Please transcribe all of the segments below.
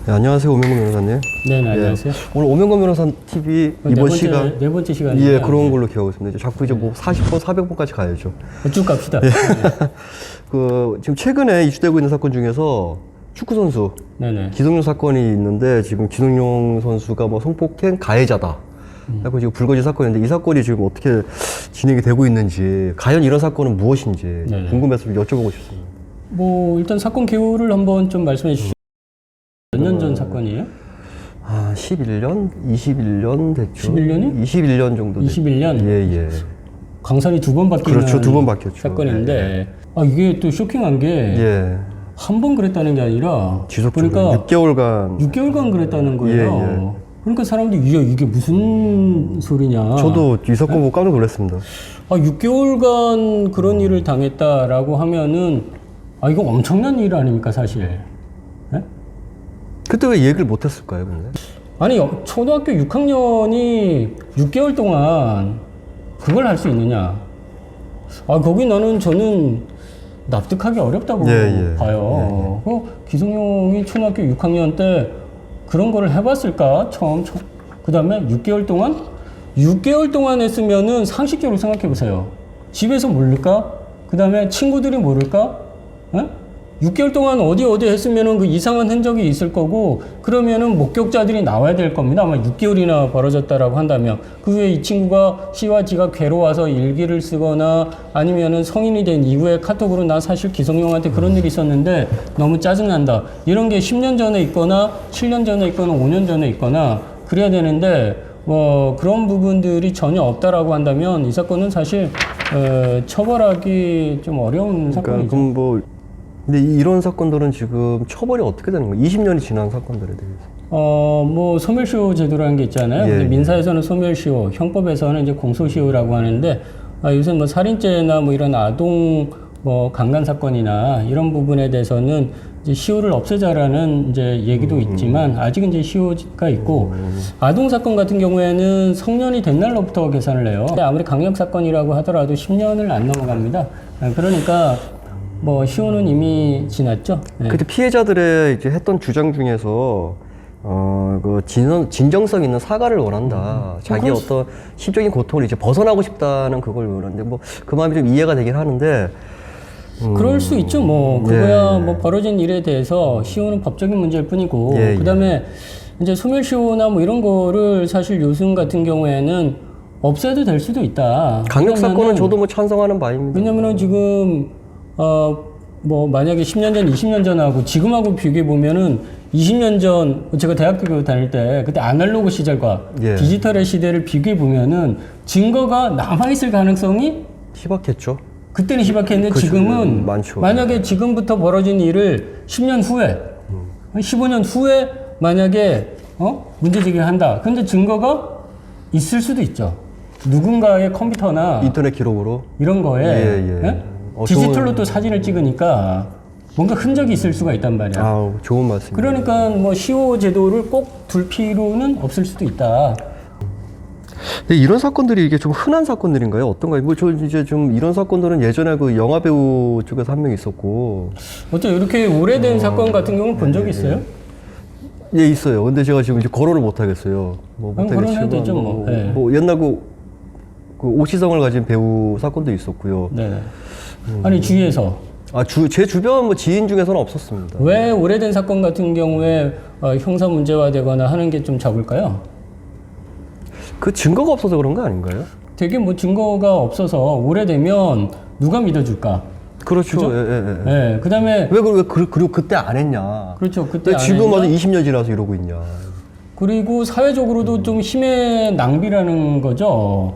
네, 안녕하세요, 오명건 변호사님. 네, 안녕하세요. 오늘 오명건 변호사 TV 이번 시간 네 번째 시간이에요. 예, 그런 걸로 기억하고 있습니다. 이제 자꾸 이제 뭐 40번, 400번까지 가야죠. 쭉 갑시다. 네. 지금 최근에 이슈되고 있는 사건 중에서 축구 선수 네네. 기성용 사건이 있는데 지금 기성용 선수가 뭐 성폭행 가해자다. 하고 지금 불거진 사건인데 이 사건이 지금 어떻게 진행이 되고 있는지, 과연 이런 사건은 무엇인지 네네. 궁금해서 좀 여쭤보고 싶습니다. 뭐 일단 사건 개요를 한번 좀 말씀해 주시죠. 몇 년 전 사건이에요? 11년? 21년 됐죠. 11년이요? 21년 정도. 21년? 예, 예. 강산이 두 번 바뀌는 그렇죠, 두번 바뀌었죠. 사건인데 이게 또 쇼킹한 게 예. 한 번 그랬다는 게 아니라 지속적으로 그러니까 6개월간. 6개월간 그랬다는 거예요. 예, 예. 그러니까 사람들이 이게 무슨 소리냐. 저도 이 사건 보고 깜짝 놀랐습니다. 6개월간 그런 일을 당했다라고 하면은 이거 엄청난 일 아닙니까 사실. 예? 그때 왜 얘기를 못 했을까요, 근데? 아니 초등학교 6학년이 6개월 동안 그걸 할 수 있느냐. 저는 납득하기 어렵다고 예, 예. 봐요. 기성용이 초등학교 6학년 때 그런 거를 해봤을까? 그 다음에 6개월 동안? 6개월 동안 했으면은 상식적으로 생각해 보세요. 집에서 모를까? 그 다음에 친구들이 모를까? 에? 6개월 동안 어디 했으면은 그 이상한 흔적이 있을 거고, 그러면은 목격자들이 나와야 될 겁니다. 아마 6개월이나 벌어졌다라고 한다면. 그 후에 이 친구가 시와 지가 괴로워서 일기를 쓰거나 아니면은 성인이 된 이후에 카톡으로 나 사실 기성용한테 그런 일이 있었는데 너무 짜증난다. 이런 게 10년 전에 있거나 7년 전에 있거나 5년 전에 있거나 그래야 되는데, 그런 부분들이 전혀 없다라고 한다면 이 사건은 사실, 처벌하기 좀 어려운 사건이죠. 그럼 근데 이런 사건들은 지금 처벌이 어떻게 되는 거예요? 20년이 지난 사건들에 대해서. 소멸시효 제도라는 게 있잖아요. 예, 근데 예. 민사에서는 소멸시효, 형법에서는 이제 공소시효라고 하는데, 요새 살인죄나 이런 아동 강간 사건이나 이런 부분에 대해서는 이제 시효를 없애자라는 이제 얘기도 있지만, 아직은 이제 시효가 있고, 아동 사건 같은 경우에는 성년이 된 날로부터 계산을 해요. 근데 아무리 강력 사건이라고 하더라도 10년을 안 넘어갑니다. 그러니까, 시효는 이미 지났죠. 네. 그때 피해자들의 이제 했던 주장 중에서 진정성 있는 사과를 원한다. 자기의 어떤 심적인 고통을 이제 벗어나고 싶다는 그걸 원하는데 그 마음이 좀 이해가 되긴 하는데. 그럴 수 있죠. 그거야 예. 벌어진 일에 대해서 시효는 법적인 문제일 뿐이고, 예, 그다음에 이제 소멸시효나 이런 거를 사실 요즘 같은 경우에는 없애도 될 수도 있다. 강력 사건은 왜냐면은- 저도 찬성하는 바입니다. 왜냐면은 지금 만약에 10년 전, 20년 전하고 지금하고 비교해 보면은 20년 전 제가 대학교 다닐 때 그때 아날로그 시절과 예. 디지털의 시대를 비교해 보면은 증거가 남아 있을 가능성이 희박했죠. 그때는 희박했는데 그쵸, 지금은 많죠. 만약에 지금부터 벌어진 일을 10년 후에 15년 후에 만약에 문제 제기를 한다. 근데 증거가 있을 수도 있죠. 누군가의 컴퓨터나 인터넷 기록으로. 이런 거에 예, 예. 예? 디지털로 또 사진을 찍으니까 뭔가 흔적이 있을 수가 있단 말이야. 좋은 말씀입니다. 그러니까 시효 제도를 꼭 둘 필요는 없을 수도 있다. 근데 이런 사건들이 이게 좀 흔한 사건들인가요? 어떤가요? 저 이제 좀 이런 사건들은 예전에 그 영화 배우 쪽에서 한 명 있었고. 어째 이렇게 오래된 사건 같은 경우는 본 적이 있어요? 예, 있어요. 근데 제가 지금 이제 거론을 못 하겠어요. 못 그럼 하겠지만. 거론해도 되죠, 예. 옛날 그 오시성을 가진 배우 사건도 있었고요. 네. 아니 주위에서 제 주변 지인 중에서는 없었습니다. 왜 오래된 사건 같은 경우에 형사 문제화되거나 하는 게 좀 적을까요? 그 증거가 없어서 그런 거 아닌가요? 되게 증거가 없어서 오래되면 누가 믿어줄까? 그렇죠. 그죠? 예. 그다음에 그리고 그때 안 했냐? 그렇죠. 그때 왜 안 지금 했냐? 와서 20년 지나서 이러고 있냐? 그리고 사회적으로도 좀 힘의 낭비라는 거죠.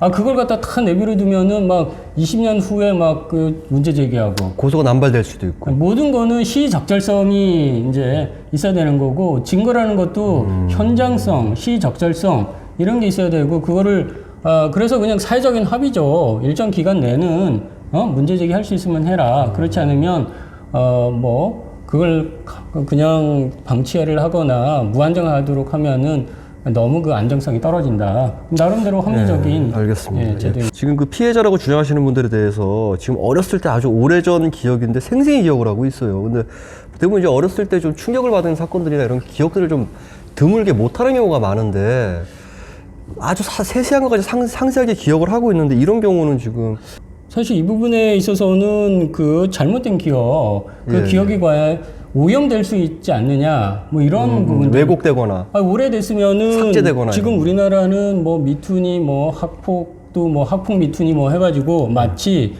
그걸 갖다 다 내버려 두면은 20년 후에 그 문제 제기하고. 고소가 남발될 수도 있고. 모든 거는 시적절성이 이제 있어야 되는 거고, 증거라는 것도 현장성, 시적절성, 이런 게 있어야 되고, 그거를, 그래서 그냥 사회적인 합의죠. 일정 기간 내는, 문제 제기할 수 있으면 해라. 그렇지 않으면, 그걸 그냥 방치를 하거나 무한정하도록 하면은 너무 그 안정성이 떨어진다. 나름대로 합리적인 알겠습니다. 예, 제도. 지금 그 피해자라고 주장하시는 분들에 대해서 지금 어렸을 때 아주 오래전 기억인데 생생히 기억을 하고 있어요. 근데 대부분 이제 어렸을 때 좀 충격을 받은 사건들이나 이런 기억들을 좀 드물게 못하는 경우가 많은데 아주 세세한 것까지 상세하게 기억을 하고 있는데 이런 경우는 지금 사실 이 부분에 있어서는 그 잘못된 기억, 그 예. 기억이 과연 오염될 수 있지 않느냐, 뭐 이런 부분. 왜곡되거나 오래됐으면은 삭제되거나 지금 이런 우리나라는 뭐 미투니 뭐 학폭도 뭐 학폭 미투니 뭐 해가지고 마치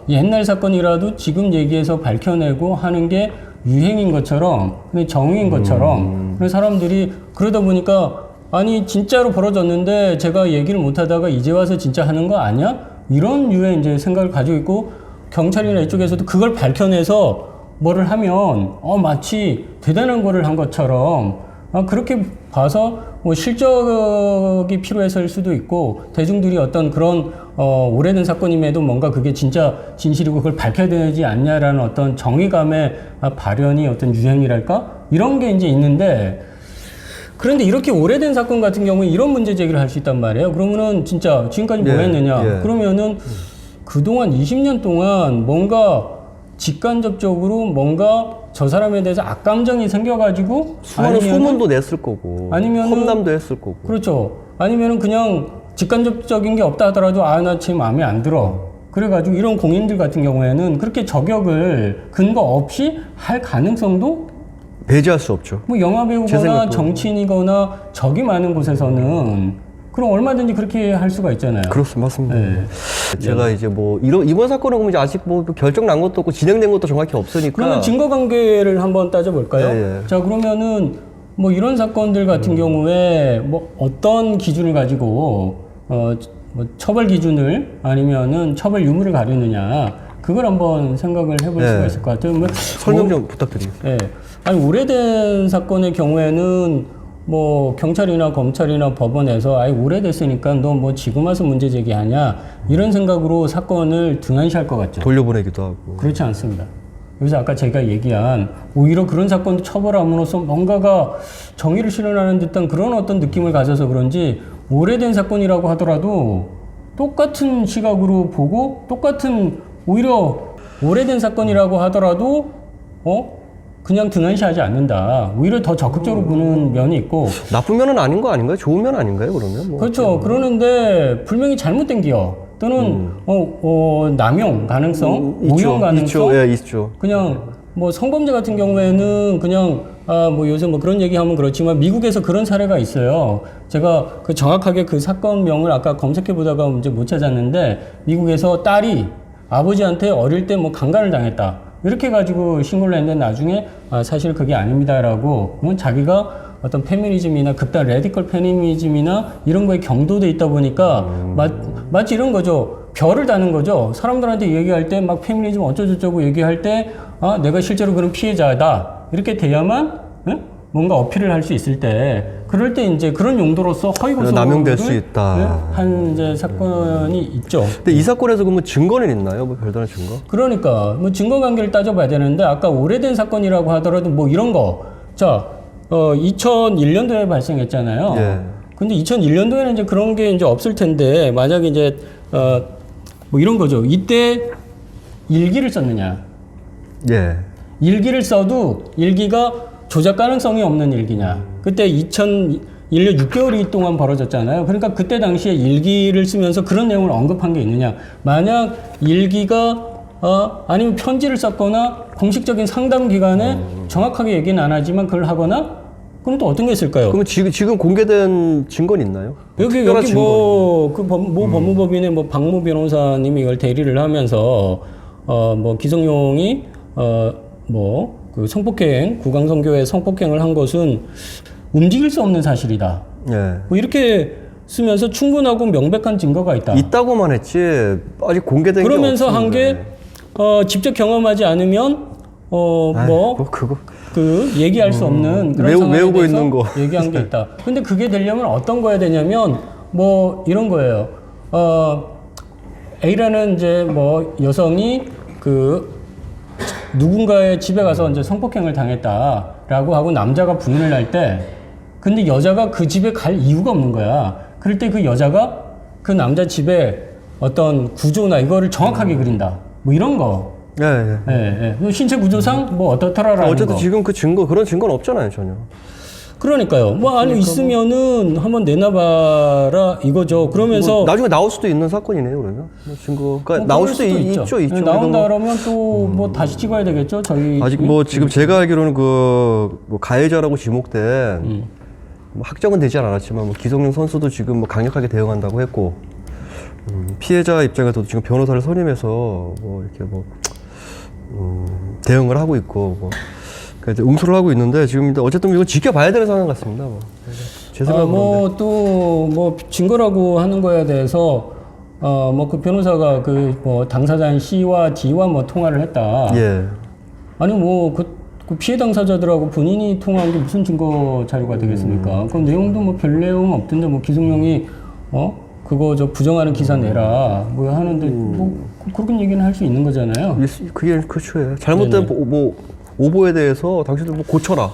옛날 사건이라도 지금 얘기해서 밝혀내고 하는 게 유행인 것처럼, 정의인 것처럼, 그래서 사람들이 그러다 보니까 아니 진짜로 벌어졌는데 제가 얘기를 못하다가 이제 와서 진짜 하는 거 아니야? 이런 유의 이제 생각을 가지고 있고 경찰이나 이쪽에서도 그걸 밝혀내서 뭐를 하면 마치 대단한 거를 한 것처럼 그렇게 봐서 뭐 실적이 필요해서일 수도 있고 대중들이 어떤 그런 오래된 사건임에도 뭔가 그게 진짜 진실이고 그걸 밝혀야 되지 않냐라는 어떤 정의감의 발현이 어떤 유행이랄까 이런 게 이제 있는데 그런데 이렇게 오래된 사건 같은 경우에 이런 문제 제기를 할 수 있단 말이에요. 그러면은 진짜 지금까지 뭐 했느냐? 그러면은 그동안 20년 동안 뭔가 직간접적으로 뭔가 저 사람에 대해서 악감정이 생겨가지고 수많은 소문도 냈을 거고 아니면은 험담도 했을 거고 그렇죠. 아니면은 그냥 직간접적인 게 없다 하더라도 나 제 마음에 안 들어. 그래가지고 이런 공인들 같은 경우에는 그렇게 저격을 근거 없이 할 가능성도 배제할 수 없죠. 뭐 영화배우거나 정치인이거나 적이 많은 곳에서는 그럼 얼마든지 그렇게 할 수가 있잖아요. 그렇습니다. 맞습니다. 네. 제가 이제 뭐 이번 사건은 보면 이제 아직 뭐 결정 난 것도 없고 진행된 것도 정확히 없으니까. 그러면 증거 관계를 한번 따져볼까요? 예. 자 그러면은 뭐 이런 사건들 같은 경우에 뭐 어떤 기준을 가지고 뭐 처벌 기준을 아니면은 처벌 유무를 가리느냐 그걸 한번 생각을 해볼 수가 있을 것 같아요. 설명 좀 부탁드리겠습니다. 예. 아니 오래된 사건의 경우에는 뭐 경찰이나 검찰이나 법원에서 오래됐으니까 너 뭐 지금 와서 문제 제기하냐 이런 생각으로 사건을 등한시할 것 같죠. 돌려보내기도 하고. 그렇지 않습니다. 여기서 아까 제가 얘기한 오히려 그런 사건도 처벌함으로써 뭔가가 정의를 실현하는 듯한 그런 어떤 느낌을 가져서 그런지 오래된 사건이라고 하더라도 똑같은 시각으로 보고 똑같은 오히려 오래된 사건이라고 하더라도 그냥 등한시하지 않는다. 오히려 더 적극적으로 보는 면이 있고. 나쁜 면은 아닌 거 아닌가요? 좋은 면 아닌가요? 그러면 뭐. 그렇죠. 그러는데 분명히 잘못된 기억 또는 남용 가능성, 오용 가능성, 있죠. 예, 있죠. 그냥 뭐 성범죄 같은 경우에는 그냥 뭐 요새 뭐 그런 얘기하면 그렇지만 미국에서 그런 사례가 있어요. 제가 그 정확하게 그 사건명을 아까 검색해 보다가 이제 못 찾았는데 미국에서 딸이 아버지한테 어릴 때 뭐 강간을 당했다. 이렇게 가지고 신고를 했는데 나중에 사실 그게 아닙니다라고 자기가 어떤 페미니즘이나 극단 레디컬 페미니즘이나 이런 거에 경도돼 있다 보니까 마치 이런 거죠. 별을 다는 거죠. 사람들한테 얘기할 때 막 페미니즘 어쩌고저쩌고 얘기할 때 내가 실제로 그런 피해자다 이렇게 돼야만 뭔가 어필을 할 수 있을 때 그럴 때 이제 그런 용도로서 허위고소를 남용될 수 있다. 한 이제 사건이 있죠. 근데 이 사건에서 그러면 증거는 있나요? 뭐 별다른 증거? 그러니까 뭐 증거 관계를 따져봐야 되는데 아까 오래된 사건이라고 하더라도 뭐 이런 거. 자, 2001년도에 발생했잖아요. 예. 근데 2001년도에는 이제 그런 게 이제 없을 텐데 만약에 이제 뭐 이런 거죠. 이때 일기를 썼느냐? 예. 일기를 써도 일기가 조작 가능성이 없는 일기냐. 그때 2001년 6개월이 동안 벌어졌잖아요. 그러니까 그때 당시에 일기를 쓰면서 그런 내용을 언급한 게 있느냐. 만약 일기가 아니면 편지를 썼거나 공식적인 상담 기관에 정확하게 얘기는 안 하지만 그걸 하거나 그럼 또 어떤 게 있을까요? 그럼 지금 공개된 증거는 있나요? 여기 뭐그 법무법인의 뭐 박모 변호사님이 이걸 대리를 하면서 뭐 기성용이 뭐 그 성폭행 구강성교회 성폭행을 한 것은 움직일 수 없는 사실이다. 예. 뭐 이렇게 쓰면서 충분하고 명백한 증거가 있다. 있다고만 했지 아직 공개된 게 그러면서 한 게 없는데. 직접 경험하지 않으면 그거 그 얘기할 수 없는 그런 상황에 외우고 대해서 있는 거. 얘기한 게 있다. 근데 그게 되려면 어떤 거야 되냐면 뭐 이런 거예요. A라는 이제 뭐 여성이 그 누군가의 집에 가서 이제 성폭행을 당했다라고 하고 남자가 부인을 할 때 근데 여자가 그 집에 갈 이유가 없는 거야. 그럴 때 그 여자가 그 남자 집에 어떤 구조나 이거를 정확하게 그린다. 뭐 이런 거. 예, 예. 예, 예. 신체 구조상 뭐 어떻더라라는 어쨌든 거. 지금 그 증거, 그런 증거는 없잖아요, 전혀. 그러니까요. 뭐 아니 있으면은 한번 내놔봐라 이거죠. 그러면서 뭐 나중에 나올 수도 있는 사건이네요, 그러면. 뭐 증거가 뭐 나올 그럴 수도 있죠. 네, 그러니까 나온다 뭐 그러면 또 뭐 다시 찍어야 되겠죠. 저희 아직 뭐 지금 제가 알기로는 뭐 가해자라고 지목된 뭐 확정은 되지 않았지만 뭐 기성용 선수도 지금 뭐 강력하게 대응한다고 했고 피해자 입장에서도 지금 변호사를 선임해서 뭐 이렇게 뭐 대응을 하고 있고 뭐 그러니까 응수를 하고 있는데 지금 어쨌든 이건 지켜봐야 되는 상황 같습니다. 뭐. 제 생각으로는. 뭐 또 뭐 증거라고 하는 거에 대해서 뭐 그 변호사가 그 뭐 당사자인 C와 D와 뭐 통화를 했다. 예. 아니 뭐 그 피해 당사자들하고 본인이 통화한 게 무슨 증거 자료가 되겠습니까? 그 내용도 뭐 별 내용 없던데 뭐 기성용이 그거 저 부정하는 기사 내라 뭐 하는데 뭐 그런 얘기는 할 수 있는 거잖아요. 그게 그렇죠. 예. 잘못된 뭐 오보에 대해서 당신들 뭐 고쳐라.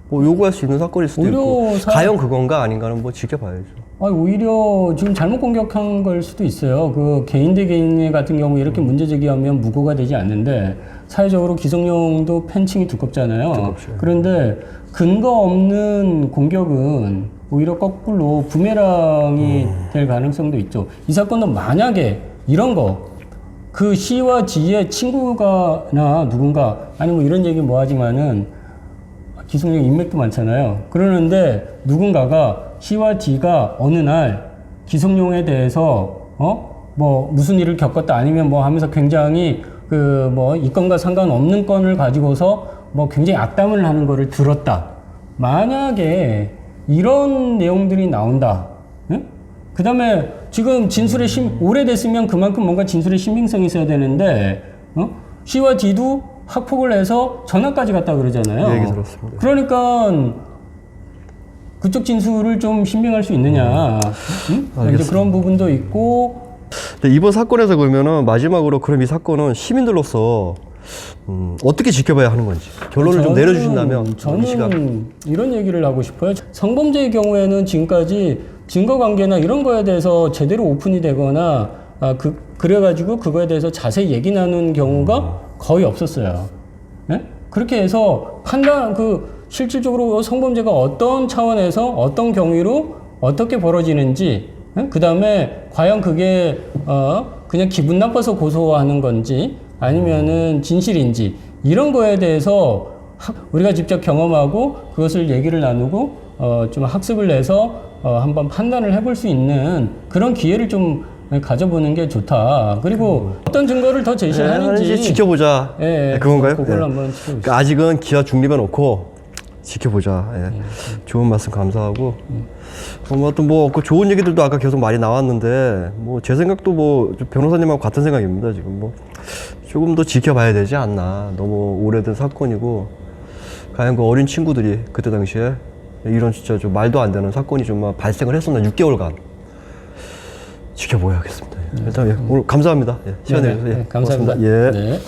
뭐 요구할 수 있는 사건일 수도 있고 과연 그건가 아닌가는 뭐 지켜봐야죠. 오히려 지금 잘못 공격한 걸 수도 있어요. 그 개인 대 개인 같은 경우 이렇게 문제 제기하면 무고가 되지 않는데 사회적으로 기성용도 팬층이 두껍잖아요. 두껍죠. 그런데 근거 없는 공격은 오히려 거꾸로 부메랑이 될 가능성도 있죠. 이 사건도 만약에 이런 거 그 C와 G의 친구가나 누군가 아니 뭐 이런 얘기 뭐 하지만은 기성용 인맥도 많잖아요. 그러는데 누군가가 C와 D가 어느 날 기성용에 대해서 뭐 무슨 일을 겪었다 아니면 뭐 하면서 굉장히 그 뭐 이 건과 상관없는 건을 가지고서 뭐 굉장히 악담을 하는 거를 들었다. 만약에 이런 내용들이 나온다. 그 다음에 지금 진술의 오래됐으면 그만큼 뭔가 진술의 신빙성이 있어야 되는데 C와 D도 학폭을 해서 전학까지 갔다 그러잖아요. 얘기 들었습니다. 그러니까 그쪽 진술을 좀 신빙할 수 있느냐. 이제 그런 부분도 있고. 근데 이번 사건에서 그러면은 마지막으로 그럼 이 사건은 시민들로서 어떻게 지켜봐야 하는 건지 결론을 좀 내려주신다면 저는 이런 얘기를 하고 싶어요. 성범죄의 경우에는 지금까지 증거관계나 이런 거에 대해서 제대로 오픈이 되거나 그래가지고 그거에 대해서 자세히 얘기 나눈 경우가 거의 없었어요. 네? 그렇게 해서 실질적으로 성범죄가 어떤 차원에서 어떤 경위로 어떻게 벌어지는지, 그 다음에 과연 그게 그냥 기분 나빠서 고소하는 건지 아니면은 진실인지 이런 거에 대해서 우리가 직접 경험하고 그것을 얘기를 나누고 좀 학습을 해서 한번 판단을 해볼 수 있는 그런 기회를 좀 가져보는 게 좋다. 그리고 어떤 증거를 더 제시하는지 지켜보자. 예, 그건가요? 그걸 예. 한번 지켜보시죠. 그러니까 아직은 기아 중립에 놓고 지켜보자. 예. 좋은 말씀 감사하고. 그 좋은 얘기들도 아까 계속 많이 나왔는데 뭐 제 생각도 뭐 변호사님하고 같은 생각입니다. 지금 뭐 조금 더 지켜봐야 되지 않나. 너무 오래된 사건이고 과연 그 어린 친구들이 그때 당시에 이런 진짜 좀 말도 안 되는 사건이 좀 발생을 했었나 6개월간 지켜봐야겠습니다. 일단 오늘 감사합니다. 시간 내주셔서 감사합니다. 고맙습니다. 예. 네.